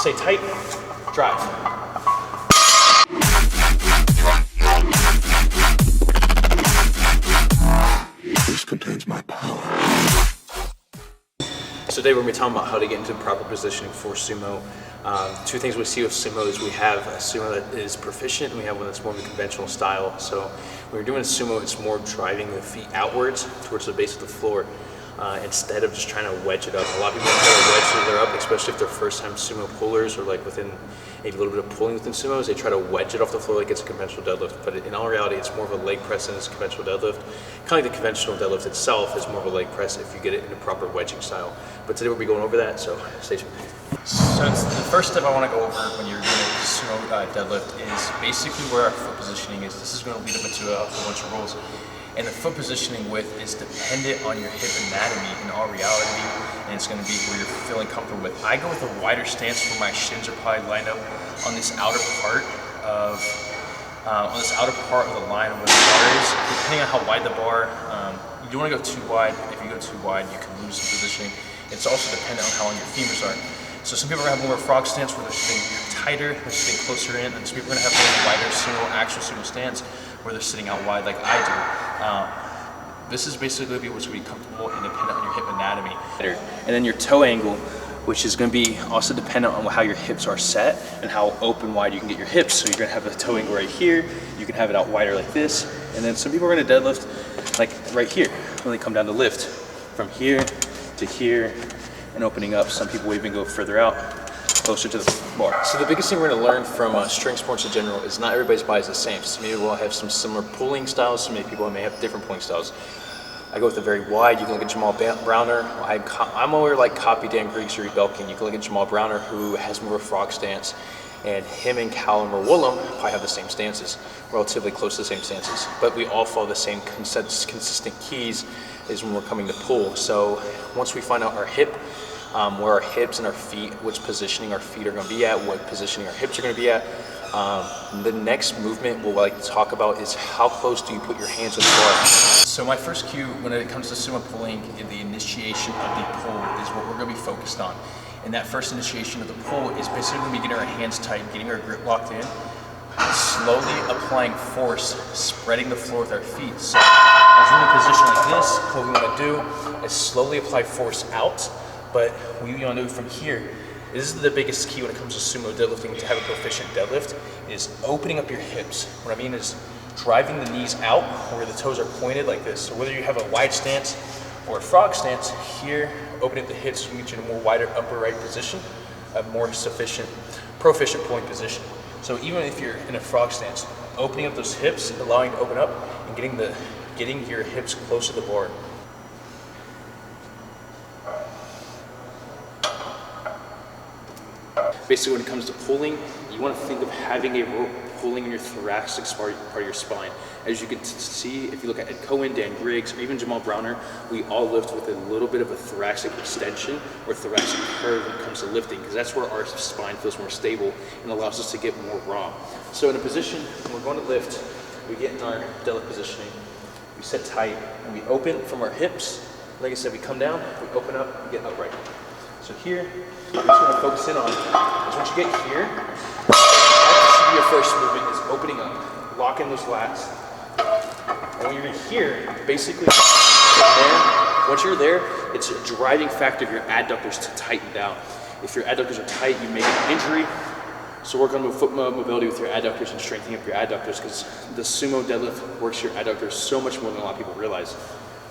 Stay tight, drive. This contains my power. So today we're going to be talking about how to get into proper positioning for sumo. Two things we see with sumo is we have a sumo that is proficient and we have one that's more of a conventional style. So when you're doing a sumo, it's more driving the feet outwards towards the base of the floor instead of just trying to wedge it up. A lot of people try to wedge it up, especially if they're first time sumo pullers or like within a little bit of pulling within sumos, they try to wedge it off the floor like it's a conventional deadlift. But in all reality, it's more of a leg press than it's a conventional deadlift. Kind of like the conventional deadlift itself is more of a leg press if you get it in a proper wedging style. But today we'll be going over that, so stay tuned. So the first step I want to go over when you're doing a sumo deadlift is basically where our foot positioning is. This is going to lead up into a whole bunch of rules. And the foot positioning width is dependent on your hip anatomy in all reality, and it's going to be where you're feeling comfortable with. I go with a wider stance where my shins are probably lined up on this outer part of the line where the bar is. Depending on how wide the bar, you don't want to go too wide. If you go too wide, you can lose the positioning. It's also dependent on how long your femurs are. So some people are going to have more of a frog stance where they're sitting tighter, they're sitting closer in, and some people are going to have more of a wider sumo, actual sumo stance where they're sitting out wide like I do. This is basically what's going to be comfortable and dependent on your hip anatomy. And then your toe angle, which is going to be also dependent on how your hips are set and how open wide you can get your hips. So you're going to have a toe angle right here, you can have it out wider like this, and then some people are going to deadlift like right here when they come down to lift from here to here and opening up. Some people even go further out, closer to the bar. So the biggest thing we're going to learn from strength sports in general is not everybody's body is the same. Some people will have some similar pulling styles, some people may have different pulling styles. I go with a very wide. You can look at Jamal Browner. I'm over like copy Dan Griggs or Belkin. You can look at Jamal Browner, who has more of a frog stance, and him and Callum or Woolham probably have the same stances, relatively close to the same stances. But we all follow the same consistent keys is when we're coming to pull. So once we find out our hip, where our hips and our feet, which positioning our feet are going to be at, what positioning our hips are going to be at, the next movement we'll like to talk about is how close do you put your hands on the bar. So my first cue when it comes to sumo pulling, the initiation of the pull is what we're going to be focused on. And that first initiation of the pull is basically going to be getting our hands tight, getting our grip locked in, slowly applying force, spreading the floor with our feet. So as we're in a position like this, what we want to do is slowly apply force out, but we want to do from here. This is the biggest key when it comes to sumo deadlifting to have a proficient deadlift, is opening up your hips. What I mean is driving the knees out where the toes are pointed like this. So whether you have a wide stance or a frog stance, here, opening up the hips will get you in a more wider upper right position, a more proficient pulling position. So even if you're in a frog stance, opening up those hips, allowing to open up, and getting your hips close to the bar. Basically, when it comes to pulling, you want to think of having a rope pulling in your thoracic part of your spine. As you can see, if you look at Ed Cohen, Dan Griggs, or even Jamal Browner, we all lift with a little bit of a thoracic extension or thoracic curve when it comes to lifting, because that's where our spine feels more stable and allows us to get more raw. So in a position, when we're going to lift, we get in our deadlift positioning, we sit tight, and we open from our hips. Like I said, we come down, we open up, we get upright. So here, what we're going to focus in on is once you get here, that should be your first movement, is opening up, locking those lats. And when you're in here, basically, once you're there, it's a driving factor of your adductors to tighten down. If your adductors are tight, you may get an injury. So work on foot mobility with your adductors and strengthening up your adductors, because the sumo deadlift works your adductors so much more than a lot of people realize.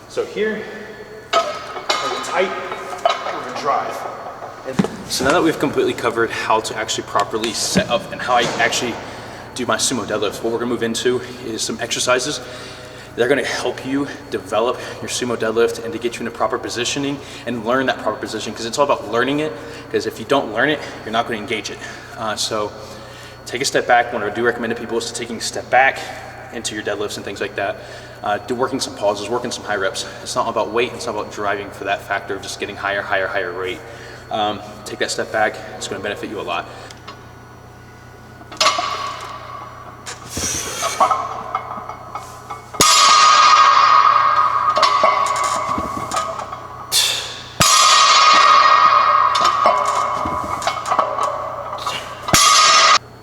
So here, when you're tight, we're going to drive. So now that we've completely covered how to actually properly set up and how I actually do my sumo deadlifts, what we're going to move into is some exercises that are going to help you develop your sumo deadlift and to get you into proper positioning and learn that proper position, because it's all about learning it, because if you don't learn it, you're not going to engage it. So take a step back. What I do recommend to people is to taking a step back into your deadlifts and things like that. Working some pauses, working some high reps. It's not about weight, it's not about driving for that factor of just getting higher rate. Take that step back, it's going to benefit you a lot.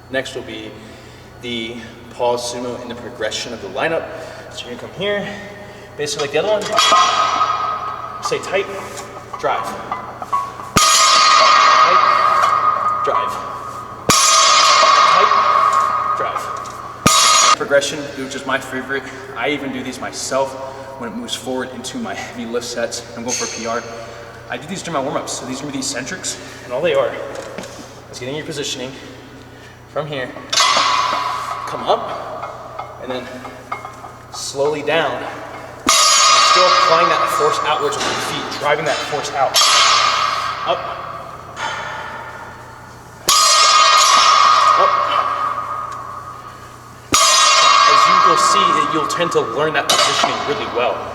Next will be the pause sumo in the progression of the lineup. So you're gonna come here, basically like the other one. Stay tight, drive. Tight, drive. Tight, drive. Progression, which is my favorite. I even do these myself when it moves forward into my heavy lift sets. I'm going for a PR. I do these during my warm-ups. So these are gonna be the eccentrics, and all they are is getting your positioning from here, come up, and then slowly down. Still applying that force outwards with your feet, driving that force out. Up. Up. As you will see, you'll tend to learn that positioning really well.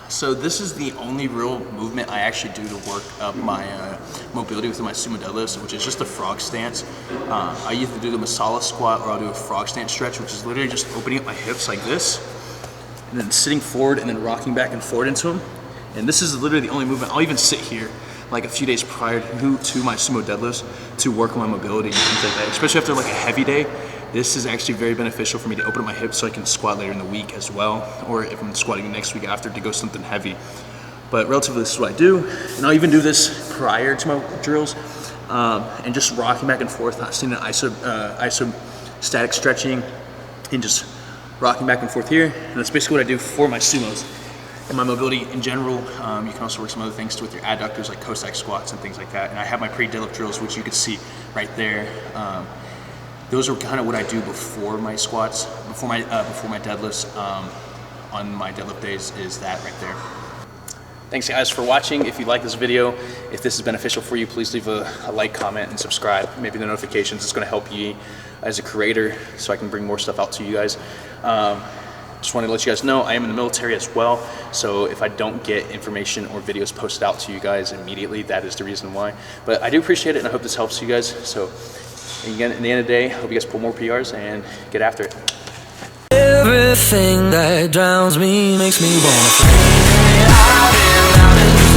So this is the only real movement I actually do to work up my mobility within my sumo deadlifts, which is just a frog stance. I either do the masala squat or I'll do a frog stance stretch, which is literally just opening up my hips like this, and then sitting forward and then rocking back and forward into them. And this is literally the only movement. I'll even sit here like a few days prior to my sumo deadlifts to work on my mobility and things like that, especially after like a heavy day. This is actually very beneficial for me to open up my hips so I can squat later in the week as well, or if I'm squatting next week after to go something heavy. But relatively, this is what I do. And I'll even do this prior to my drills and just rocking back and forth, not seeing an iso static stretching and just rocking back and forth here. And that's basically what I do for my sumos. And my mobility in general, you can also work some other things with your adductors like Cossack squats and things like that. And I have my pre-deadlift drills, which you can see right there. Those are kind of what I do before my squats, before my deadlifts on my deadlift days, is that right there. Thanks guys for watching. If you like this video, if this is beneficial for you, please leave a like, comment, and subscribe. Maybe the notifications. It's going to help you as a creator so I can bring more stuff out to you guys. Just wanted to let you guys know I am in the military as well, so if I don't get information or videos posted out to you guys immediately, that is the reason why. But I do appreciate it, and I hope this helps you guys. So again, at the end of the day, I hope you guys pull more PRs and get after it. Everything that drowns me makes me wanna fly out and out and